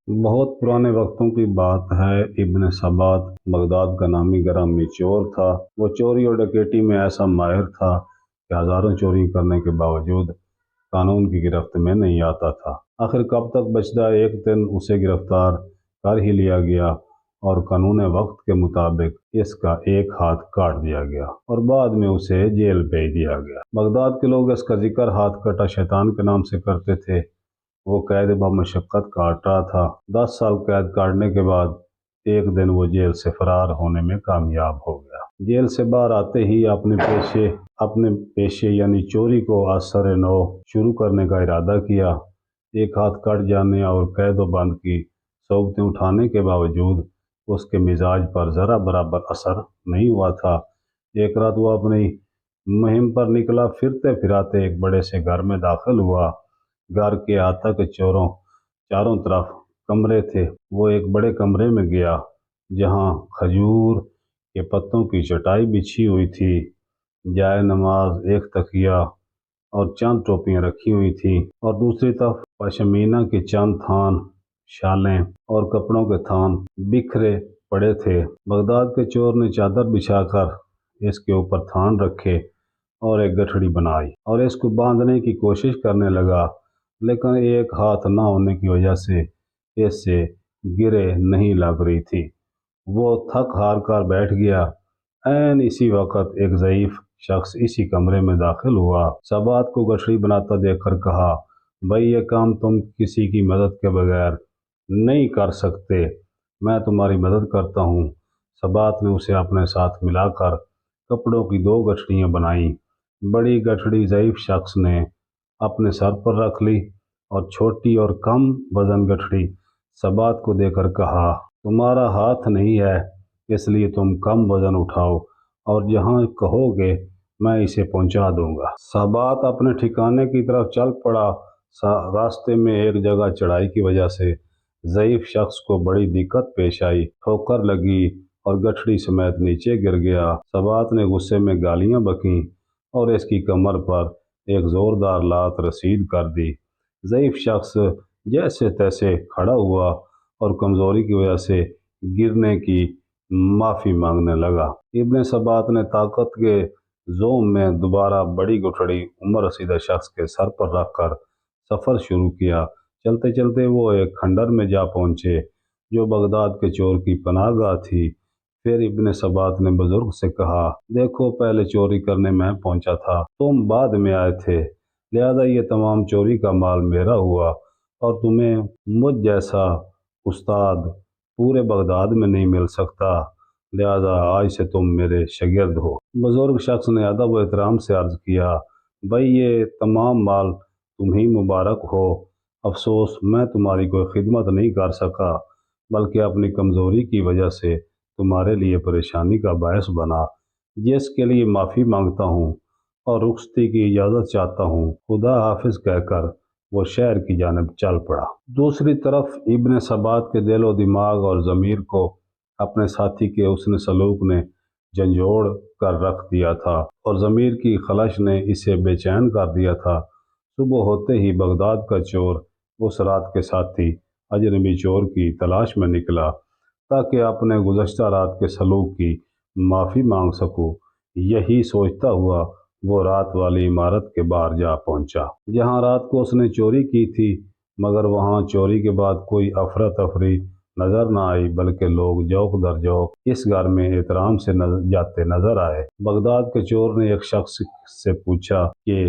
بہت پرانے وقتوں کی بات ہے۔ ابن سبات بغداد کا نامی گرامی چور تھا۔ وہ چوری اور ڈکیٹی میں ایسا ماہر تھا کہ ہزاروں چوری کرنے کے باوجود قانون کی گرفت میں نہیں آتا تھا۔ آخر کب تک بچتا، ایک دن اسے گرفتار کر ہی لیا گیا اور قانون وقت کے مطابق اس کا ایک ہاتھ کاٹ دیا گیا اور بعد میں اسے جیل بھیج دیا گیا۔ بغداد کے لوگ اس کا ذکر ہاتھ کٹا شیطان کے نام سے کرتے تھے۔ وہ قید بمشقت کاٹ رہا تھا۔ 10 سال قید کاٹنے کے بعد ایک دن وہ جیل سے فرار ہونے میں کامیاب ہو گیا۔ جیل سے باہر آتے ہی اپنے پیشے یعنی چوری کو از سر نو شروع کرنے کا ارادہ کیا۔ ایک ہاتھ کٹ جانے اور قید و بند کی صعوبتیں اٹھانے کے باوجود اس کے مزاج پر ذرا برابر اثر نہیں ہوا تھا۔ ایک رات وہ اپنی مہم پر نکلا، پھرتے پھراتے ایک بڑے سے گھر میں داخل ہوا۔ گھر کے احاطہ کے چاروں طرف کمرے تھے۔ وہ ایک بڑے کمرے میں گیا جہاں کھجور کے پتوں کی چٹائی بچھی ہوئی تھی، جائے نماز، ایک تکیہ اور چند ٹوپیاں رکھی ہوئی تھیں، اور دوسری طرف پشمینہ کے چند تھان، شالیں اور کپڑوں کے تھان بکھرے پڑے تھے۔ بغداد کے چور نے چادر بچھا کر اس کے اوپر تھان رکھے اور ایک گٹھڑی بنائی اور اس کو باندھنے کی کوشش کرنے لگا، لیکن ایک ہاتھ نہ ہونے کی وجہ سے اس سے گرے نہیں لگ رہی تھی۔ وہ تھک ہار کر بیٹھ گیا۔ عین اسی وقت ایک ضعیف شخص اسی کمرے میں داخل ہوا۔ سبات کو گٹھڑی بناتا دیکھ کر کہا، بھائی یہ کام تم کسی کی مدد کے بغیر نہیں کر سکتے، میں تمہاری مدد کرتا ہوں۔ سبات نے اسے اپنے ساتھ ملا کر کپڑوں کی 2 گٹھڑیاں بنائیں۔ بڑی گٹھڑی ضعیف شخص نے اپنے سر پر رکھ لی اور چھوٹی اور کم وزن گٹھڑی سبات کو دے کر کہا، تمہارا ہاتھ نہیں ہے اس لیے تم کم وزن اٹھاؤ اور جہاں کہو گے میں اسے پہنچا دوں گا۔ سبات اپنے ٹھکانے کی طرف چل پڑا۔ راستے میں ایک جگہ چڑھائی کی وجہ سے ضعیف شخص کو بڑی دقت پیش آئی، ٹھوکر لگی اور گٹھڑی سمیت نیچے گر گیا۔ سبات نے غصے میں گالیاں بکیں اور اس کی کمر پر ایک زوردار لات رسید کر دی۔ ضعیف شخص جیسے تیسے کھڑا ہوا اور کمزوری کی وجہ سے گرنے کی معافی مانگنے لگا۔ ابن سبات نے طاقت کے زوم میں دوبارہ بڑی گٹھڑی عمر رسیدہ شخص کے سر پر رکھ کر سفر شروع کیا۔ چلتے چلتے وہ ایک کھنڈر میں جا پہنچے جو بغداد کے چور کی پناہ گاہ تھی۔ پھر ابن سبات نے بزرگ سے کہا، دیکھو پہلے چوری کرنے میں پہنچا تھا، تم بعد میں آئے تھے، لہذا یہ تمام چوری کا مال میرا ہوا اور تمہیں مجھ جیسا استاد پورے بغداد میں نہیں مل سکتا، لہذا آج سے تم میرے شاگرد ہو۔ بزرگ شخص نے ادب و احترام سے عرض کیا، بھائی یہ تمام مال تمہیں مبارک ہو، افسوس میں تمہاری کوئی خدمت نہیں کر سکا بلکہ اپنی کمزوری کی وجہ سے تمہارے لیے پریشانی کا باعث بنا، جس کے لیے معافی مانگتا ہوں اور رخصتی کی اجازت چاہتا ہوں۔ خدا حافظ کہہ کر وہ شہر کی جانب چل پڑا۔ دوسری طرف ابن سبات کے دل و دماغ اور ضمیر کو اپنے ساتھی کے حسن سلوک نے جھنجھوڑ کر رکھ دیا تھا اور ضمیر کی خلش نے اسے بے چین کر دیا تھا۔ صبح ہوتے ہی بغداد کا چور اس رات کے ساتھی اجنبی چور کی تلاش میں نکلا تاکہ اپنے گزشتہ رات کے سلوک کی معافی مانگ سکوں۔ یہی سوچتا ہوا وہ رات والی عمارت کے باہر جا پہنچا جہاں رات کو اس نے چوری کی تھی، مگر وہاں چوری کے بعد کوئی افراتفری نظر نہ آئی بلکہ لوگ جوق در جوق اس گھر میں احترام سے جاتے نظر آئے۔ بغداد کے چور نے ایک شخص سے پوچھا کہ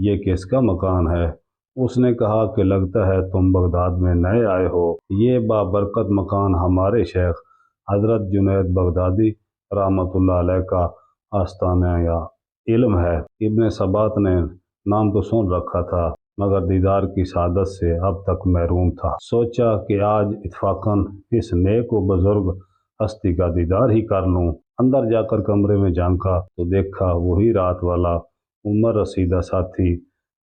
یہ کس کا مکان ہے؟ اس نے کہا کہ لگتا ہے تم بغداد میں نئے آئے ہو، یہ بابرکت مکان ہمارے شیخ حضرت جنید بغدادی رحمۃ اللہ علیہ کا آستانہ یا علم ہے۔ ابن سبات نے نام تو سن رکھا تھا مگر دیدار کی سعادت سے اب تک محروم تھا۔ سوچا کہ آج اتفاقاً اس نیک و بزرگ ہستی کا دیدار ہی کر لوں۔ اندر جا کر کمرے میں جھانکا تو دیکھا وہی رات والا عمر رسیدہ ساتھی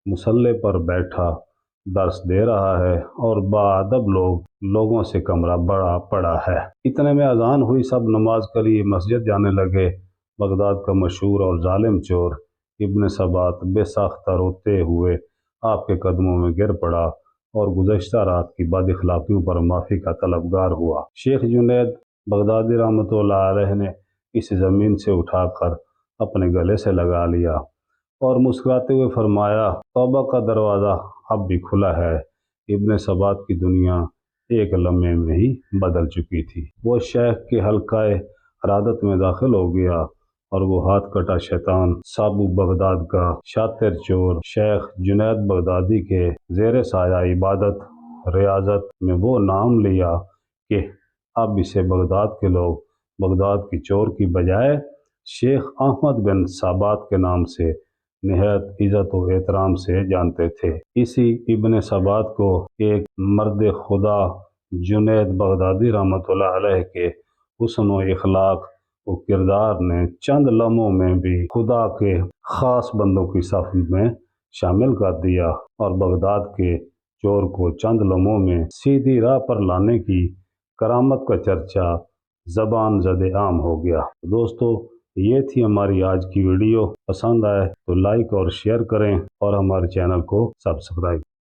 مصلے پر بیٹھا درس دے رہا ہے اور باادب لوگوں سے کمرہ بڑا پڑا ہے۔ اتنے میں اذان ہوئی، سب نماز کے لیے مسجد جانے لگے۔ بغداد کا مشہور اور ظالم چور ابن سبات بے ساختہ روتے ہوئے آپ کے قدموں میں گر پڑا اور گزشتہ رات کی بد اخلاقیوں پر معافی کا طلبگار ہوا۔ شیخ جنید بغدادی رحمۃ اللہ علیہ نے اس زمین سے اٹھا کر اپنے گلے سے لگا لیا اور مسکراتے ہوئے فرمایا، توبہ کا دروازہ اب بھی کھلا ہے۔ ابن ثبات کی دنیا ایک لمحے میں ہی بدل چکی تھی۔ وہ شیخ کے حلقہ ارادت میں داخل ہو گیا اور وہ ہاتھ کٹا شیطان سابو بغداد کا شاطر چور شیخ جنید بغدادی کے زیر سایہ عبادت ریاضت میں وہ نام لیا کہ اب اسے بغداد کے لوگ بغداد کی چور کی بجائے شیخ احمد بن ثبات کے نام سے نہایت عزت و احترام سے جانتے تھے۔ اسی ابن ثبات کو ایک مرد خدا جنید بغدادی رحمۃ اللہ علیہ کے حسن و اخلاق و کردار نے چند لمحوں میں بھی خدا کے خاص بندوں کی صف میں شامل کر دیا اور بغداد کے چور کو چند لمحوں میں سیدھی راہ پر لانے کی کرامت کا چرچا زبان زد عام ہو گیا۔ دوستو، یہ تھی ہماری آج کی ویڈیو۔ پسند آئے تو لائک اور شیئر کریں اور ہمارے چینل کو سبسکرائب